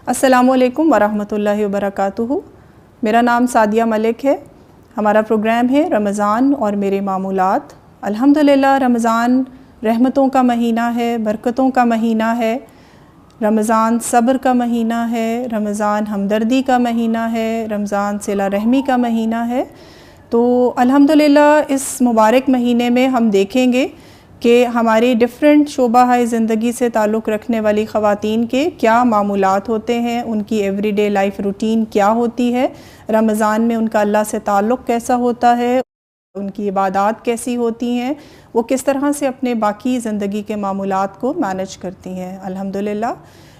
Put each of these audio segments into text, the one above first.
السلام علیکم ورحمۃ اللہ وبرکاتہ۔ میرا نام سعدیہ ملک ہے۔ ہمارا پروگرام ہے رمضان اور میرے معمولات۔ الحمدللہ رمضان رحمتوں کا مہینہ ہے، برکتوں کا مہینہ ہے، رمضان صبر کا مہینہ ہے، رمضان ہمدردی کا مہینہ ہے، رمضان صلہ رحمی کا مہینہ ہے۔ تو الحمدللہ اس مبارک مہینے میں ہم دیکھیں گے کہ ہماری ڈیفرنٹ شعبہ زندگی سے تعلق رکھنے والی خواتین کے کیا معمولات ہوتے ہیں، ان کی ایوری ڈے لائف روٹین کیا ہوتی ہے، رمضان میں ان کا اللہ سے تعلق کیسا ہوتا ہے، ان کی عبادات کیسی ہوتی ہیں، وہ کس طرح سے اپنے باقی زندگی کے معمولات کو مینج کرتی ہیں۔ الحمدللہ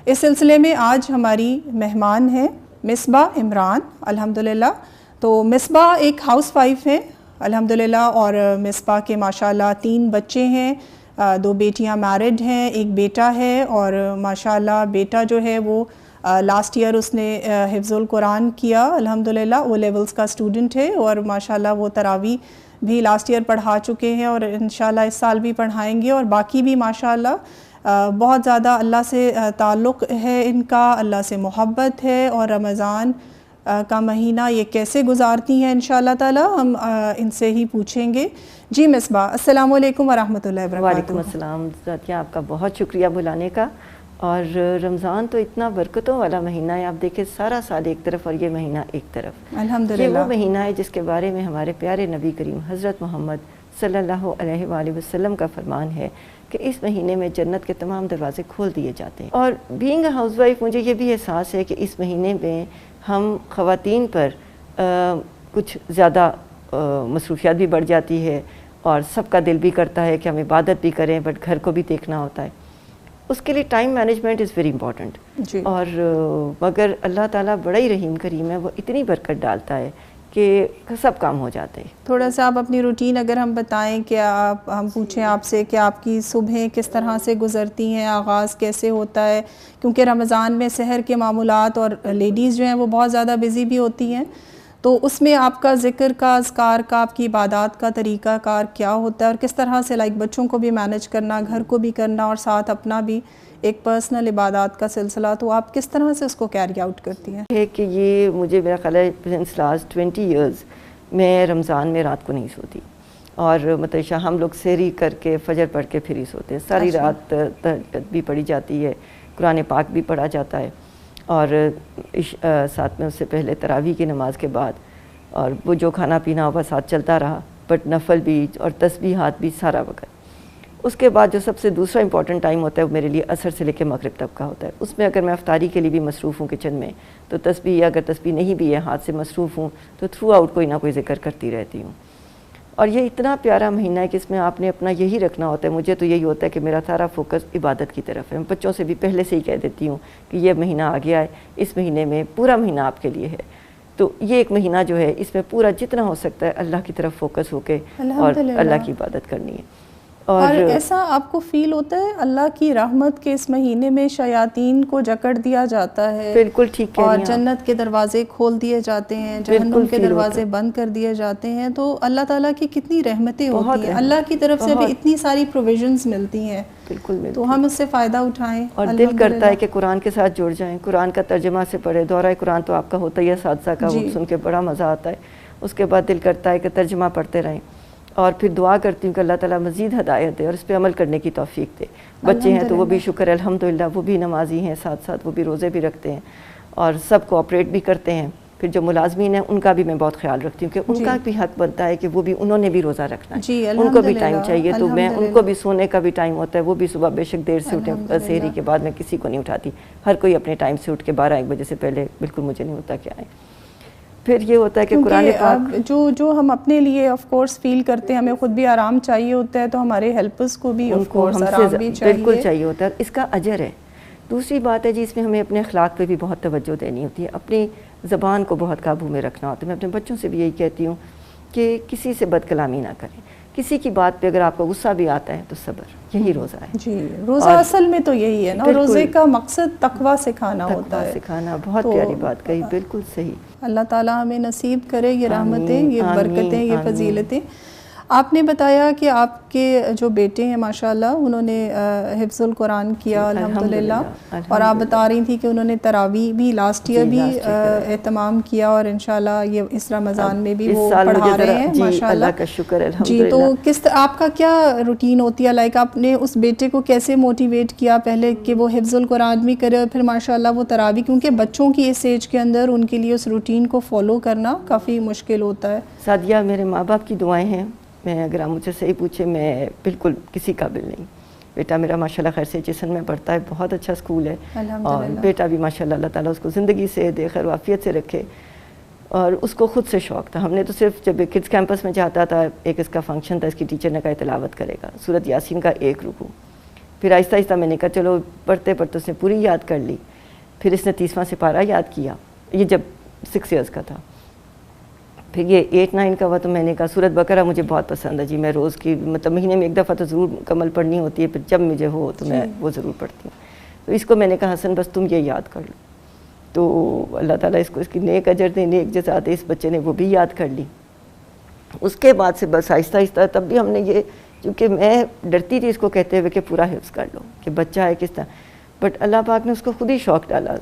اس سلسلے میں آج ہماری مہمان ہیں مصباح عمران۔ الحمدللہ تو مصباح ایک ہاؤس وائف ہیں الحمدللہ، اور مصباح کے ماشاءاللہ 3 بچے ہیں، 2 بیٹیاں میرڈ ہیں، 1 بیٹا ہے، اور ماشاءاللہ بیٹا جو ہے وہ لاسٹ ایئر اس نے حفظ القرآن کیا الحمدللہ، او لیولز کا اسٹوڈنٹ ہے، اور ماشاءاللہ وہ تراویح بھی لاسٹ ایئر پڑھا چکے ہیں اور انشاءاللہ اس سال بھی پڑھائیں گے، اور باقی بھی ماشاءاللہ بہت زیادہ اللہ سے تعلق ہے ان کا، اللہ سے محبت ہے، اور رمضان کا مہینہ یہ کیسے گزارتی ہیں انشاءاللہ تعالی ہم ان سے ہی پوچھیں گے۔ جی مصباح، السلام علیکم ورحمۃ اللہ وبرکاتہ۔ وعلیکم السلام ذاتیہ، آپ کا بہت شکریہ بلانے کا۔ اور رمضان تو اتنا برکتوں والا مہینہ ہے، آپ دیکھیں سارا سال ایک طرف اور یہ مہینہ ایک طرف۔ الحمدللہ یہ وہ مہینہ ہے جس کے بارے میں ہمارے پیارے نبی کریم حضرت محمد صلی اللہ علیہ وآلہ وسلم کا فرمان ہے کہ اس مہینے میں جنت کے تمام دروازے کھول دیے جاتے ہیں۔ اور بینگ اے ہاؤس وائف مجھے یہ بھی احساس ہے کہ اس مہینے میں ہم خواتین پر کچھ زیادہ مصروفیات بھی بڑھ جاتی ہے، اور سب کا دل بھی کرتا ہے کہ ہم عبادت بھی کریں بٹ گھر کو بھی دیکھنا ہوتا ہے۔ اس کے لیے time management is very important, اور مگر اللہ تعالیٰ بڑا ہی رحیم کریم ہے، وہ اتنی برکت ڈالتا ہے کہ سب کام ہو جاتے ہیں۔ تھوڑا سا آپ اپنی روٹین اگر ہم بتائیں کہ ہم پوچھیں آپ سے کہ آپ کی صبحیں کس طرح سے گزرتی ہیں، آغاز کیسے ہوتا ہے، کیونکہ رمضان میں سحر کے معمولات اور لیڈیز جو ہیں وہ بہت زیادہ بزی بھی ہوتی ہیں، تو اس میں آپ کا ذکر کا، اذکار کا، آپ کی عبادات کا طریقہ کار کیا ہوتا ہے، اور کس طرح سے بچوں کو بھی مینج کرنا، گھر کو بھی کرنا، اور ساتھ اپنا بھی ایک پرسنل عبادات کا سلسلہ، تو آپ کس طرح سے اس کو کیری آؤٹ کرتی ہیں؟ ہے کہ یہ مجھے میرا خیال ہے سنس لاسٹ 20 ایئرز میں رمضان میں رات کو نہیں سوتی، اور مطلب ہم لوگ سحری کر کے فجر پڑھ کے پھر ہی سوتے ہیں، ساری رات تہجد بھی پڑھی جاتی ہے، قرآن پاک بھی پڑھا جاتا ہے، اور ساتھ میں اس سے پہلے تراویح کی نماز کے بعد، اور وہ جو کھانا پینا ہوا ساتھ چلتا رہا، بٹ نفل بھی اور تسبیحات بھی سارا وقت۔ اس کے بعد جو سب سے دوسرا امپورٹنٹ ٹائم ہوتا ہے وہ میرے لیے عصر سے لے کے مغرب تک کا ہوتا ہے۔ اس میں اگر میں افطاری کے لیے بھی مصروف ہوں کچن میں، تو تسبیح، اگر تسبیح نہیں بھی ہے ہاتھ سے مصروف ہوں تو تھرو آؤٹ کوئی نہ کوئی ذکر کرتی رہتی ہوں۔ اور یہ اتنا پیارا مہینہ ہے کہ اس میں آپ نے اپنا یہی رکھنا ہوتا ہے، مجھے تو یہی ہوتا ہے کہ میرا سارا فوکس عبادت کی طرف ہے۔ میں بچوں سے بھی پہلے سے ہی کہہ دیتی ہوں کہ یہ مہینہ آ گیا ہے، اس مہینے میں پورا مہینہ آپ کے لیے ہے، تو یہ ایک مہینہ جو ہے اس میں پورا جتنا ہو سکتا ہے اللہ کی طرف فوکس ہو کے اور اللہ کی عبادت کرنی ہے۔ اور ایسا آپ کو فیل ہوتا ہے اللہ کی رحمت کے اس مہینے میں شیاطین کو جکڑ دیا جاتا ہے؟ بالکل ٹھیک کہہ رہی ہیں، اور جنت کے دروازے کھول دیے جاتے ہیں، جہنم کے دروازے بند کر دیے جاتے ہیں، تو اللہ تعالیٰ کی کتنی رحمتیں ہوتی ہیں، اللہ کی طرف سے بھی اتنی ساری پروویژنز ملتی ہیں، بالکل، تو ہم اس سے فائدہ اٹھائیں۔ اور دل کرتا ہے کہ قرآن کے ساتھ جڑ جائیں، قرآن کا ترجمہ سے پڑھے، دورہ قرآن تو آپ کا ہوتا ہی ہے، اساتذہ کا وہ سن کے بڑا مزہ آتا ہے، اس کے بعد دل کرتا ہے کہ ترجمہ پڑھتے رہیں، اور پھر دعا کرتی ہوں کہ اللہ تعالیٰ مزید ہدایت دے اور اس پہ عمل کرنے کی توفیق دے۔ بچے ہیں تو وہ بھی شکر ہے الحمدللہ، وہ بھی نمازی ہیں، ساتھ ساتھ وہ بھی روزے بھی رکھتے ہیں، اور سب کوآپریٹ بھی کرتے ہیں۔ پھر جو ملازمین ہیں ان کا بھی میں بہت خیال رکھتی ہوں کہ ان کا بھی حق بنتا ہے کہ وہ بھی، انہوں نے بھی روزہ رکھنا ہے، ان کو بھی ٹائم چاہیے، تو میں ان کو بھی سونے کا بھی ٹائم ہوتا ہے، وہ بھی صبح بے شک دیر سے اٹھیں، سحری کے بعد میں کسی کو نہیں اٹھاتی، ہر کوئی اپنے ٹائم سے اٹھ کے 12-1 بجے سے پہلے بالکل مجھے نہیں ہوتا کہ آئیں۔ پھر یہ ہوتا ہے کہ قرآن پاک جو ہم اپنے لیے آف کورس فیل کرتے ہیں، ہمیں خود بھی آرام چاہیے ہوتا ہے، تو ہمارے ہیلپرز کو بھی آف کورس آرام بھی چاہیے، بالکل چاہیے ہوتا ہے، اس کا اجر ہے۔ دوسری بات ہے جی، اس میں ہمیں اپنے اخلاق پہ بھی بہت توجہ دینی ہوتی ہے، اپنی زبان کو بہت قابو میں رکھنا ہوتا ہے۔ میں اپنے بچوں سے بھی یہی کہتی ہوں کہ کسی سے بد کلامی نہ کریں، کسی کی بات پہ اگر آپ کو غصہ بھی آتا ہے تو صبر، یہی روزہ ہے۔ جی، روزہ اصل میں تو یہی ہے نا، روزے کا مقصد تقویٰ سکھانا ہوتا ہے، سکھانا، بہت پیاری بات کہی، بالکل صحیح۔ اللہ تعالیٰ ہمیں نصیب کرے یہ رحمتیں، یہ برکتیں، یہ فضیلتیں۔ آپ نے بتایا کہ آپ کے جو بیٹے ہیں ماشاءاللہ انہوں نے حفظ القرآن کیا الحمدللہ، اور آپ بتا رہی تھی کہ انہوں نے تراویح بھی لاسٹ ایئر بھی اہتمام کیا، اور انشاءاللہ یہ اس رمضان میں بھی وہ پڑھا رہے ہیں ماشاءاللہ۔ اللہ کا شکر الحمدللہ۔ جی، تو کس آپ کا کیا روٹین ہوتی ہے، لائک آپ نے اس بیٹے کو کیسے موٹیویٹ کیا پہلے کہ وہ حفظ القرآن بھی کرے اور پھر ماشاءاللہ وہ تراویح، کیونکہ بچوں کی اس ایج کے اندر ان کے لیے اس روٹین کو فالو کرنا کافی مشکل ہوتا ہے؟ سعدیہ، میرے ماں باپ کی دعائیں ہیں، میں اگر آپ مجھے صحیح پوچھے میں بالکل کسی قابل نہیں۔ بیٹا میرا ماشاءاللہ خیر سے جسن میں پڑھتا ہے، بہت اچھا اسکول ہے، اور بیٹا بھی ماشاءاللہ اللہ تعالیٰ اس کو زندگی سے دے، خیر وعافیت سے رکھے، اور اس کو خود سے شوق تھا۔ ہم نے تو صرف جب کڈس کیمپس میں جاتا تھا، ایک اس کا فنکشن تھا، اس کی ٹیچر نے کہا تلاوت کرے گا سورۃ یاسین کا 1 رکوع، پھر آہستہ آہستہ میں نے کہا چلو پڑھتے پڑھتے اس نے پوری یاد کر لی، پھر اس نے 30واں سپارہ یاد کیا، یہ جب 6 ایئرس کا تھا۔ پھر یہ 8-9 کا ہوا تو میں نے کہا سورۃ بقرہ مجھے بہت پسند ہے جی، میں روز کی مطلب مہینے میں 1 دفعہ تو ضرور مکمل پڑھنی ہوتی ہے، پھر جب مجھے ہو تو میں وہ ضرور پڑھتی ہوں۔ تو اس کو میں نے کہا حسن بس تم یہ یاد کر لو، تو اللہ تعالیٰ اس کو اس کی نیک اجر دے، نیک جزا دے، اس بچے نے وہ بھی یاد کر لی۔ اس کے بعد سے بس آہستہ آہستہ تب بھی ہم نے یہ، کیونکہ میں ڈرتی تھی اس کو کہتے ہوئے کہ پورا حفظ کر لو کہ بچہ ہے کس طرح، بٹ اللہ پاک نے اس کو خود ہی شوق ڈالا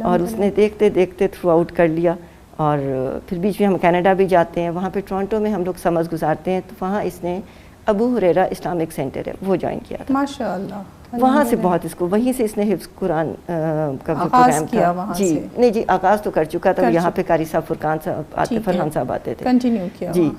اور اس نے دیکھتے دیکھتے تھرو آؤٹ کر لیا۔ اور پھر بیچ میں ہم کینیڈا بھی جاتے ہیں، وہاں پہ ٹورانٹو میں ہم لوگ سمرز گزارتے ہیں، تو وہاں اس نے ابو ہریرہ اسلامک سینٹر ہے وہ جوائن کیا تھا ماشاءاللہ، وہاں سے بہت اس کو، وہیں سے اس نے حفظ قرآن کا پروگرام کیا جی، نہیں جی آغاز تو کر چکا تھا، یہاں پہ قاری صاحب فرقان صاحب آتے، فرحان صاحب آتے تھے، کنٹینیو کیا جی،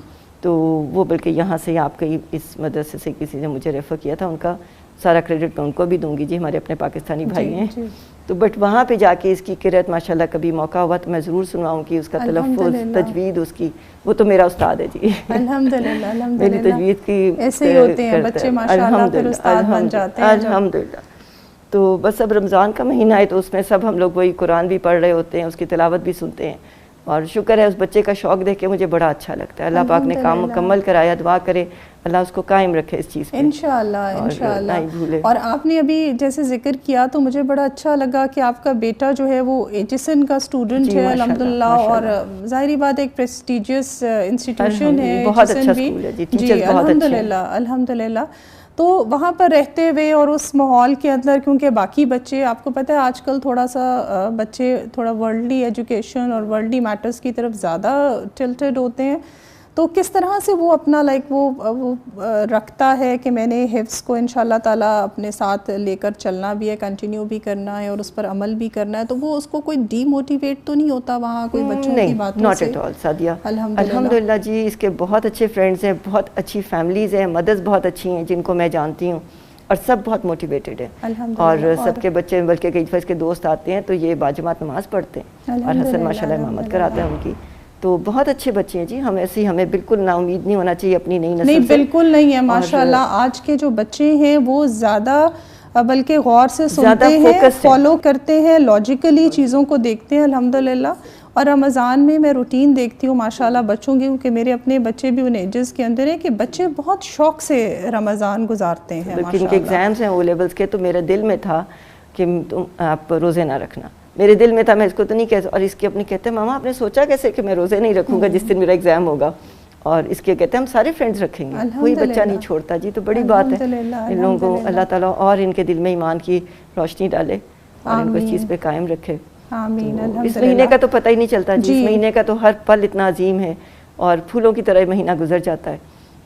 تو وہ بلکہ یہاں سے آپ کے اس مدرسے سے کسی نے مجھے ریفر کیا تھا، ان کا سارا کریڈٹ میں ان کو بھی دوں گی جی، ہمارے اپنے پاکستانی بھائی ہیں، تو بٹ وہاں پہ جا کے اس کی قرأت ماشاءاللہ کبھی موقع ہوا تو میں ضرور سنواؤں گی، اس کا تلفظ، تجوید اس کی، وہ تو میرا استاد ہے جی، الحمدللہ الحمدللہ، میری تجوید کی ایسے ہی ہوتے ہیں بچے ماشاءاللہ، پھر استاد بن جاتے ہیں الحمدللہ۔ تو بس اب رمضان کا مہینہ ہے تو اس میں سب ہم لوگ وہی قرآن بھی پڑھ رہے ہوتے ہیں، اس کی تلاوت بھی سنتے ہیں، اور شکر ہے اس بچے کا شوق دیکھ کے مجھے بڑا اچھا لگتا ہے، اللہ پاک نے کام مکمل کرایا، دعا کرے اللہ اس کو قائم رکھے اس چیز پہ انشاءاللہ انشاءاللہ۔ اور آپ نے ابھی جیسے ذکر کیا تو مجھے بڑا اچھا لگا کہ آپ کا بیٹا جو ہے وہ ایچسن کا اسٹوڈنٹ ہے الحمدللہ، اور ظاہری بات ایک پریسٹیجیس انسٹیٹیوشن ہے، بہت اچھا اسکول ہے جی، ٹیچرز بہت اچھے ہیں الحمدللہ الحمدللہ۔ تو وہاں پر رہتے ہوئے اور اس ماحول کے اندر، کیونکہ باقی بچے آپ کو پتہ ہے آج کل تھوڑا سا بچے تھوڑا ورلڈلی ایجوکیشن اور ورلڈلی میٹرز کی طرف زیادہ ٹلٹڈ ہوتے ہیں، تو کس طرح سے وہ اپنا لائک وہ رکھتا ہے کہ میں نے حفظ کو انشاءاللہ تعالیٰ اپنے ساتھ لے کر چلنا بھی ہے، کنٹینیو بھی کرنا ہے اور اس پر عمل بھی کرنا ہے، تو وہ اس کو کوئی ڈی موٹیویٹ تو نہیں ہوتا وہاں کوئی بچوں کی باتوں سے؟ ناٹ ایٹ آل سعدیہ، الحمدللہ جی، اس کے بہت اچھے فرینڈز ہیں، بہت اچھی فیملیز ہیں، مدرس بہت اچھی ہیں جن کو میں جانتی ہوں، اور سب بہت موٹیویٹڈ ہیں، اور سب کے بچے بلکہ کئی دفعہ اس کے دوست آتے ہیں تو یہ باجماعت نماز پڑھتے ہیں، اور حسن ماشاءاللہ امامت کراتا ہے ان کی، تو بہت اچھے بچے ہیں جی، ہم ایسی ہمیں بالکل نا امید نہیں ہونا چاہیے اپنی نئی نسل سے، نہیں بالکل نہیں ہے ماشاءاللہ، آج کے جو بچے ہیں وہ زیادہ بلکہ غور سے سنتے ہیں، فالو کرتے ہیں، لاجیکلی چیزوں کو دیکھتے ہیں الحمدللہ۔ اور رمضان میں روٹین دیکھتی ہوں ماشاءاللہ بچوں کی، کیونکہ میرے اپنے بچے بھی ان ایجز کے اندر ہیں کہ بچے بہت شوق سے رمضان گزارتے ہیں ماشاءاللہ۔ ان کے ایگزامز ہیں او لیولز کے، تو میرے دل میں تھا کہ تم آپ روزے نہ رکھنا، میرے دل میں تھا، میں اس کو تو نہیں کہہ، اور اس کی اپنی کہتے ہیں ماما آپ نے سوچا کیسے کہ میں روزے نہیں رکھوں گا جس دن میرا ایگزام ہوگا، اور اس کے کہتے ہیں ہم سارے فرینڈز رکھیں گے، کوئی بچہ نہیں چھوڑتا جی، تو بڑی بات ہے ان لوگوں کو اللہ تعالیٰ اور ان کے دل میں ایمان کی روشنی ڈالے اور ان کو اس چیز پہ قائم رکھے۔ آمین۔ اس مہینے کا تو پتہ ہی نہیں چلتا جی، اس مہینے کا تو ہر پل اتنا عظیم ہے اور پھولوں کی طرح مہینہ گزر جاتا ہے،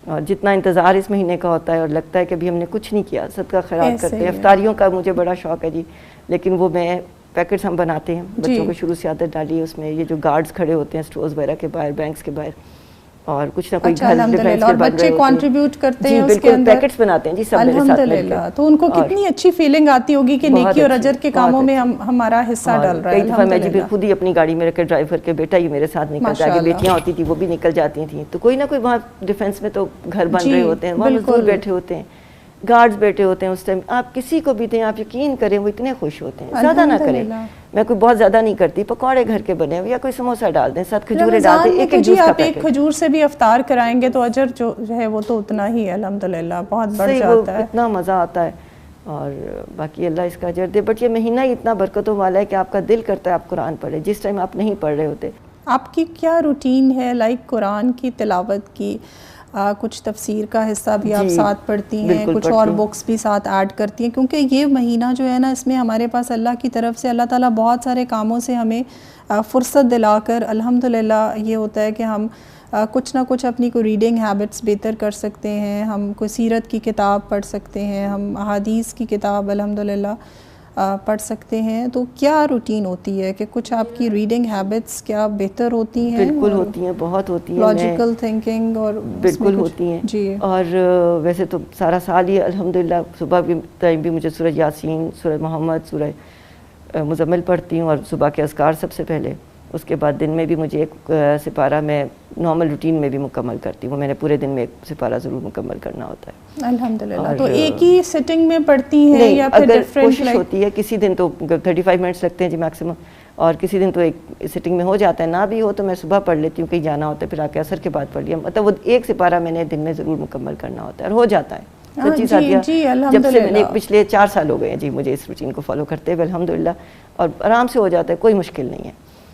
اور جتنا انتظار اس مہینے کا ہوتا ہے اور لگتا ہے کہ ابھی ہم نے کچھ نہیں کیا، صدقہ خیرات کرتے ہیں، افطاریوں کا مجھے بڑا شوق ہے جی، لیکن وہ میں پیکٹس ہم بناتے ہیں، بچوں کو شروع سے عادت ڈالی ہے، اس میں یہ جو گارڈز کھڑے ہوتے ہیں سٹورز وغیرہ کے باہر، بینکس کے باہر، اور کچھ نہ کوئی گھر ڈیفینس کے بچے کنٹریبیوٹ کرتے ہیں، اس کے اندر پیکٹس بناتے ہیں جی سب میرے ساتھ مل کے، تو ان کو کتنی اچھی فیلنگ آتی ہوگی کہ نیکی اور اجر کے کاموں میں ہمارا حصہ ڈل رہا ہے۔ کئی دفعہ میں جی خود ہی اپنی گاڑی میں رکھ کے ڈرائیو کر کے، بیٹا یہ میرے ساتھ نکل جائے گا، بیٹیاں ہوتی تھی وہ بھی نکل جاتی تھیں، تو کوئی نہ کوئی وہاں ڈیفینس میں تو گھر بن رہے ہوتے ہیں، وہاں مزدور بیٹھے ہوتے ہیں، گارڈز بیٹھے ہوتے ہیں، اس ٹائم آپ کسی کو بھی دیں، آپ یقین کریں وہ اتنے خوش ہوتے ہیں، زیادہ نہ کریں، میں کوئی بہت زیادہ نہیں کرتی، پکوڑے گھر کے بنے ہوئے یا کوئی سموسہ ڈال دیں، ساتھ کھجورے ڈال دیں، ایک جوس کا پیکٹ، ایک کھجور سے بھی افطار کرائیں گے تو اجر جو ہے وہ تو اتنا ہی ہے الحمدللہ، بہت بڑھ جاتا ہے، اتنا مزہ آتا ہے، اور باقی اللہ اس کا اجر دے۔ بٹ یہ مہینہ ہی اتنا برکتوں والا ہے کہ آپ کا دل کرتا ہے آپ قرآن پڑھیں جس ٹائم آپ نہیں پڑھ رہے ہوتے۔ آپ کی کیا روٹین ہے لائک قرآن کی تلاوت کی؟ کچھ تفسیر کا حصہ بھی آپ ساتھ پڑھتی ہیں, کچھ اور بکس بھی ساتھ ایڈ کرتی ہیں, کیونکہ یہ مہینہ جو ہے نا اس میں ہمارے پاس اللہ کی طرف سے اللہ تعالیٰ بہت سارے کاموں سے ہمیں فرصت دلا کر الحمدللہ یہ ہوتا ہے کہ ہم کچھ نہ کچھ اپنی کوئی ریڈنگ ہیبٹس بہتر کر سکتے ہیں, ہم کوئی سیرت کی کتاب پڑھ سکتے ہیں, ہم احادیث کی کتاب الحمدللہ پڑھ سکتے ہیں. تو کیا روٹین ہوتی ہے کہ کچھ آپ کی ریڈنگ ہیبٹس کیا بہتر ہوتی ہیں؟ بالکل ہوتی ہیں, بہت ہوتی ہیں, لاجیکل تھنکنگ اور بالکل ہوتی ہیں جی. اور ویسے تو سارا سال ہی الحمدللہ صبح بھی ٹائم بھی مجھے سورہ یاسین, سورہ محمد, سورہ مزمل پڑھتی ہوں, اور صبح کے اذکار سب سے پہلے. اس کے بعد دن میں بھی مجھے ایک سپارہ میں نارمل روٹین میں بھی مکمل کرتی ہوں, میں نے پورے دن میں ایک سپارہ ضرور مکمل کرنا ہوتا ہے الحمدللہ. تو ایک ہی سٹنگ میں پڑھتی ہیں یا پھر ڈیفرنٹ؟ کوشش ہوتی ہے, کسی دن تو 35 منٹس لگتے ہیں جی میکسیمم, اور کسی دن تو ایک سٹنگ میں ہو جاتا ہے. نہ بھی ہو تو میں صبح پڑھ لیتی ہوں, کہیں جانا ہوتا ہے پھر آ کے عصر کے بعد پڑھ لیا. مطلب وہ ایک سپارہ میں نے دن میں ضرور مکمل کرنا ہوتا ہے, اور ہو جاتا ہے. سچی ساتھیہ جب سے میں نے پچھلے 4 سال ہو گئے ہیں جی مجھے اس روٹین کو فالو کرتے ہوئے الحمدللہ, اور آرام سے ہو جاتا ہے, کوئی مشکل نہیں ہے.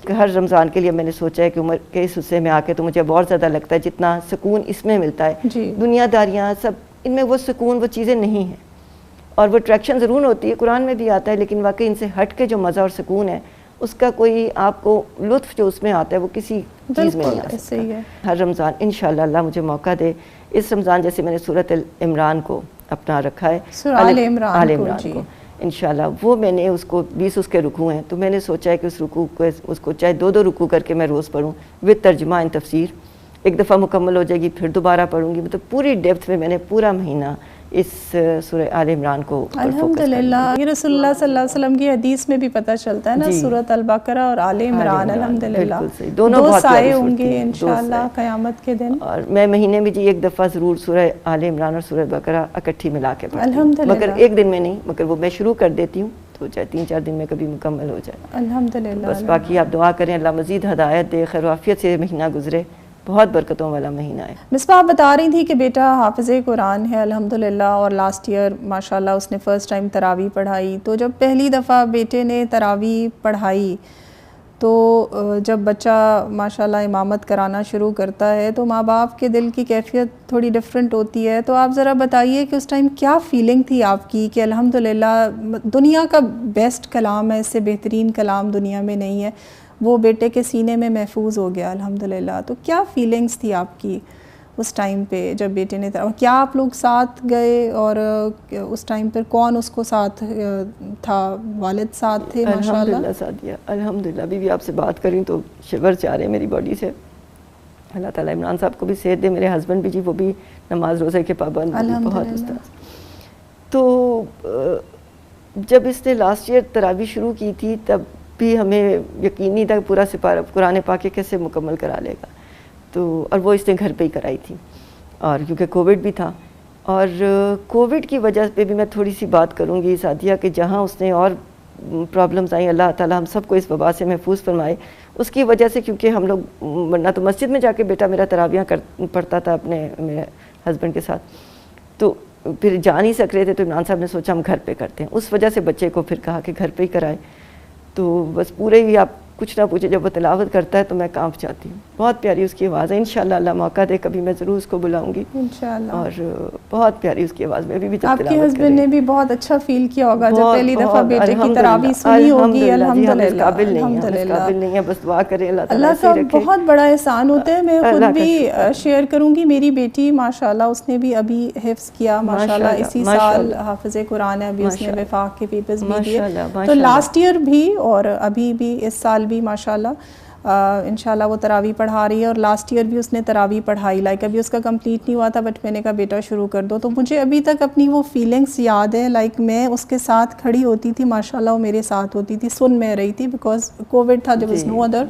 ہر رمضان کے لیے میں نے سوچا ہے کہ عمر کے اس حصے میں آ کے تو مجھے بہت زیادہ لگتا ہے جتنا سکون اس میں ملتا ہے. دنیا داریاں سب ان میں وہ سکون وہ چیزیں نہیں ہیں, اور وہ اٹریکشن ضرور ہوتی ہے, قرآن میں بھی آتا ہے, لیکن واقعی ان سے ہٹ کے جو مزہ اور سکون ہے اس کا کوئی آپ کو لطف جو اس میں آتا ہے وہ کسی چیز میں نہیں آ سکتا. ہر رمضان انشاءاللہ اللہ مجھے موقع دے, اس رمضان جیسے میں نے سورۃ عمران کو اپنا رکھا ہے, آل عمران کو انشاءاللہ وہ میں نے اس کو 20 اس کے رکوع ہیں, تو میں نے سوچا ہے کہ اس رکوع کو اس کو چاہے 2 رکوع کر کے میں روز پڑھوں وتھ ترجمہ ان تفسیر. ایک دفعہ مکمل ہو جائے گی پھر دوبارہ پڑھوں گی. مطلب پوری ڈیپتھ میں نے پورا مہینہ اس سورہ آل عمران کو الحمدللہ. یہ رسول اللہ صلی اللہ علیہ وسلم کی حدیث میں بھی پتہ چلتا ہے نا, سورۃ البقرہ اور آل عمران الحمدللہ دونوں سائے ہوں گے انشاءاللہ قیامت کے دن. اور میں مہینے میں جی ایک دفعہ ضرور سورہ آل عمران اور سورہ بقرہ اکٹھی ملا کے پڑھتی ہوں, مگر ایک دن میں نہیں, مگر وہ میں شروع کر دیتی ہوں تو چاہے 3-4 دن میں کبھی مکمل ہو جائے الحمدللہ. بس باقی آپ دعا کریں اللہ مزید ہدایت دے, خیر و عافیت سے مہینہ گزرے, بہت برکتوں والا مہینہ ہے. مصباح آپ بتا رہی تھی کہ بیٹا حافظ قرآن ہے الحمدللہ, اور لاسٹ ایئر ماشاءاللہ اس نے فرسٹ ٹائم تراویح پڑھائی. تو جب پہلی دفعہ بیٹے نے تراویح پڑھائی تو جب بچہ ماشاءاللہ امامت کرانا شروع کرتا ہے تو ماں باپ کے دل کی کیفیت تھوڑی ڈیفرنٹ ہوتی ہے. تو آپ ذرا بتائیے کہ اس ٹائم کیا فیلنگ تھی آپ کی کہ الحمدللہ دنیا کا بیسٹ کلام ہے, اس سے بہترین کلام دنیا میں نہیں ہے, وہ بیٹے کے سینے میں محفوظ ہو گیا الحمدللہ. تو کیا فیلنگز تھی آپ کی اس ٹائم پہ جب بیٹے نے کیا آپ لوگ ساتھ گئے, اور اس ٹائم پر کون اس کو ساتھ تھا, والد ساتھ تھے؟ الحمدللہ سعدیہ الحمدللہ. بی آپ سے بات کریں تو شور چاہ رہے میری باڈی سے. اللہ تعالیٰ عمران صاحب کو بھی صحت دے, میرے ہسبینڈ بھی جی وہ بھی نماز روزے کے پابند, بہت استاد. تو جب اس نے لاسٹ ایئر تراویح شروع کی تھی تب بھی ہمیں یقین نہیں تھا پورا سپارہ قرآن پاک کیسے مکمل کرا لے گا. تو اور وہ اس نے گھر پہ ہی کرائی تھی, اور کیونکہ کووڈ بھی تھا, اور کووڈ کی وجہ پہ بھی میں تھوڑی سی بات کروں گی سعدیہ کہ جہاں اس نے اور پرابلمز آئیں, اللہ تعالیٰ ہم سب کو اس وبا سے محفوظ فرمائے. اس کی وجہ سے کیونکہ ہم لوگ ورنہ تو مسجد میں جا کے بیٹا میرا تراویح پڑھتا تھا اپنے میرے ہسبینڈ کے ساتھ, تو پھر جا نہیں سک رہے تھے, تو عمران صاحب نے سوچا ہم گھر پہ کرتے ہیں. اس وجہ سے بچے کو پھر کہا کہ گھر پہ ہی کرائے. تو بس پورے ہی آپ کچھ نہ پوچھے, جب وہ تلاوت کرتا ہے تو میں کانپ جاتی ہوں. بہت پیاری اس کی آواز ہے, انشاءاللہ اللہ موقع دے کبھی میں ضرور اس کو بلاؤں گی انشاءاللہ. اور بہت پیاری اس کی آواز میں بھی جب آپ کے ہسبینڈ نے بھی بہت اچھا فیل کیا ہوگا جب پہلی دفعہ بیٹے کی تراویح سنی ہوگی. الحمدللہ قابل نہیں ہے, بس دعا کریں اللہ کا بہت بڑا احسان ہوتا ہے. میں خود بھی شیئر کروں گی, میری بیٹی ماشاءاللہ اس نے بھی ابھی حفظ کیا ماشاءاللہ, اسی سال حافظ قرآن ہے, ابھی اس نے وفاق کے پیپرز بھی دیے. تو لاسٹ ایئر بھی اور ابھی بھی اس سال بھی ماشاءاللہ انشاءاللہ وہ تراویح پڑھا رہی ہے. اور لاسٹ ایئر بھی اس نے تراویح پڑھائی, لائک ابھی اس کا کمپلیٹ نہیں ہوا تھا, بٹ میں نے کہا بیٹا شروع کر دو. تو مجھے ابھی تک اپنی وہ فیلنگس یاد ہے, لائک میں اس کے ساتھ کھڑی ہوتی تھی ماشاءاللہ, وہ میرے ساتھ ہوتی تھی, سن میں رہی تھی, بیکاز کووڈ تھا, there was no other,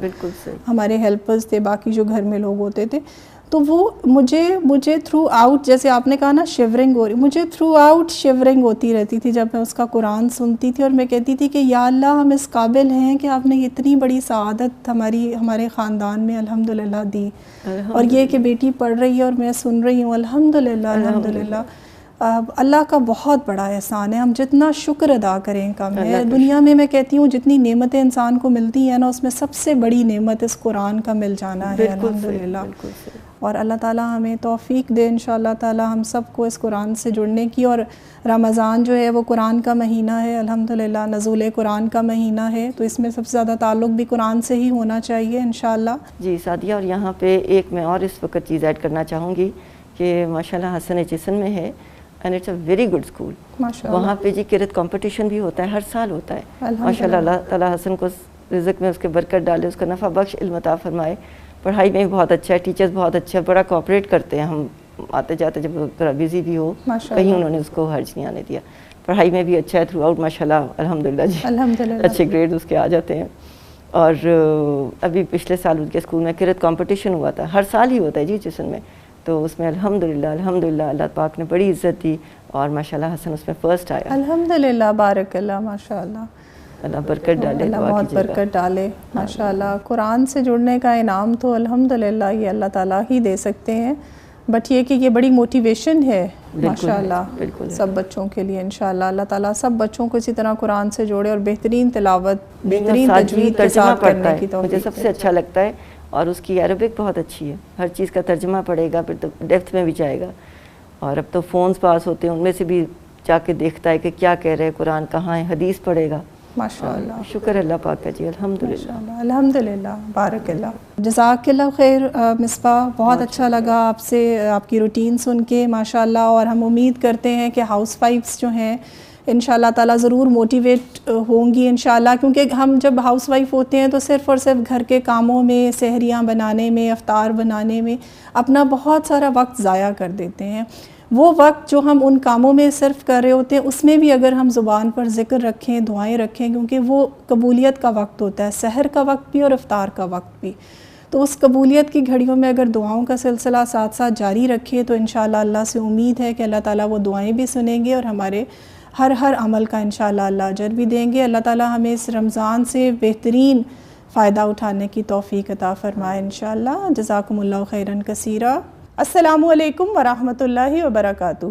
ہمارے ہیلپرز تھے باقی جو گھر میں لوگ ہوتے تھے. تو وہ مجھے تھرو آؤٹ, جیسے آپ نے کہا نا شیورنگ ہو رہی, مجھے تھرو آؤٹ شیورنگ ہوتی رہتی تھی جب میں اس کا قرآن سنتی تھی, اور میں کہتی تھی کہ یا اللہ ہم اس قابل ہیں کہ آپ نے اتنی بڑی سعادت ہمارے خاندان میں الحمدللہ دی, اور یہ کہ بیٹی پڑھ رہی ہے اور میں سن رہی ہوں الحمدللہ. الحمدللہ اللہ کا بہت بڑا احسان ہے, ہم جتنا شکر ادا کریں کم ہے. دنیا میں کہتی ہوں جتنی نعمتیں انسان کو ملتی ہیں نا, اس میں سب سے بڑی نعمت اس قرآن کا مل جانا ہے الحمدللہ. اور اللہ تعالیٰ ہمیں توفیق دے انشاءاللہ تعالیٰ ہم سب کو اس قرآن سے جڑنے کی. اور رمضان جو ہے وہ قرآن کا مہینہ ہے, الحمدللہ نزول قرآن کا مہینہ ہے, تو اس میں سب سے زیادہ تعلق بھی قرآن سے ہی ہونا چاہیے انشاءاللہ. جی سعدیہ, اور یہاں پہ ایک میں اور اس وقت چیز ایڈ کرنا چاہوں گی کہ ماشاءاللہ حسن جسن میں ہے, and it's a very good school. وہاں پہ جی قرأت کمپٹیشن بھی ہوتا ہے, ہر سال ہوتا ہے. ماشاءاللہ اللہ تعالیٰ حسن کو رزق میں اس کے برکت ڈالے, اس کا نفع بخش علم عطا فرمائے. پڑھائی میں بھی بہت اچھا ہے, ٹیچرز بہت اچھا ہے, بڑا کوآپریٹ کرتے ہیں. ہم آتے جاتے جب ذرا بزی بھی ہو کہیں انہوں نے اس کو حرج نہیں آنے دیا. پڑھائی میں بھی اچھا ہے تھرو آؤٹ ماشاءاللہ, الحمدللہ جی اچھے گریڈ اس کے آ جاتے ہیں. اور ابھی پچھلے سال ان کے اسکول میں قرأت کمپٹیشن ہوا تھا, ہر سال ہی ہوتا ہے جی جسن میں, تو اس میں الحمدللہ اللہ پاک نے بڑی عزت دی اور ماشاءاللہ حسن اس میں فرسٹ آیا. الحمدللہ بارک اللہ, ماشاءاللہ اللہ برکت ڈالے, اللہ بہت برکت ڈالے ماشاءاللہ. قرآن سے جڑنے کا انعام تو الحمدللہ یہ اللہ تعالیٰ ہی دے سکتے ہیں, بٹ یہ کہ یہ بڑی موٹیویشن ہے ماشاءاللہ سب بچوں کے لیے. انشاءاللہ اللہ تعالیٰ سب بچوں کو اسی طرح قرآن سے جوڑے اور بہترین تلاوت, بہترین تجوید کے ساتھ کرنے کی توفیق. مجھے سب سے اچھا لگتا ہے, اور اس کی عربک بہت اچھی ہے, ہر چیز کا ترجمہ پڑے گا, پھر تو ڈیپتھ میں بھی جائے گا. اور اب تو فونز پاس ہوتے ہیں, ان میں سے بھی جا کے دیکھتا ہے کہ کیا کہہ رہے, قرآن کہاں ہے, حدیث پڑھے گا. ماشاءاللہ شکر اللہ پاک کا جی, الحمدللہ الحمدللہ بارک اللہ. جزاک اللہ خیر مصباح, بہت اچھا لگا آپ سے آپ کی روٹین سن کے ماشاءاللہ. اور ہم امید کرتے ہیں کہ ہاؤس وائفس جو ہیں انشاءاللہ تعالیٰ ضرور موٹیویٹ ہوں گی انشاءاللہ, کیونکہ ہم جب ہاؤس وائف ہوتے ہیں تو صرف اور صرف گھر کے کاموں میں, سحریاں بنانے میں, افطار بنانے میں اپنا بہت سارا وقت ضائع کر دیتے ہیں. وہ وقت جو ہم ان کاموں میں صرف کر رہے ہوتے ہیں اس میں بھی اگر ہم زبان پر ذکر رکھیں, دعائیں رکھیں, کیونکہ وہ قبولیت کا وقت ہوتا ہے, سحر کا وقت بھی اور افطار کا وقت بھی. تو اس قبولیت کی گھڑیوں میں اگر دعاؤں کا سلسلہ ساتھ ساتھ جاری رکھے تو انشاءاللہ اللہ سے امید ہے کہ اللہ تعالیٰ وہ دعائیں بھی سنیں گے اور ہمارے ہر عمل کا انشاءاللہ اللہ اجر بھی دیں گے. اللہ تعالیٰ ہمیں اس رمضان سے بہترین فائدہ اٹھانے کی توفیق عطا فرمائے انشاءاللہ. جزاکم اللہ خیراً کثیرا. السلام علیکم ورحمۃ اللہ وبرکاتہ.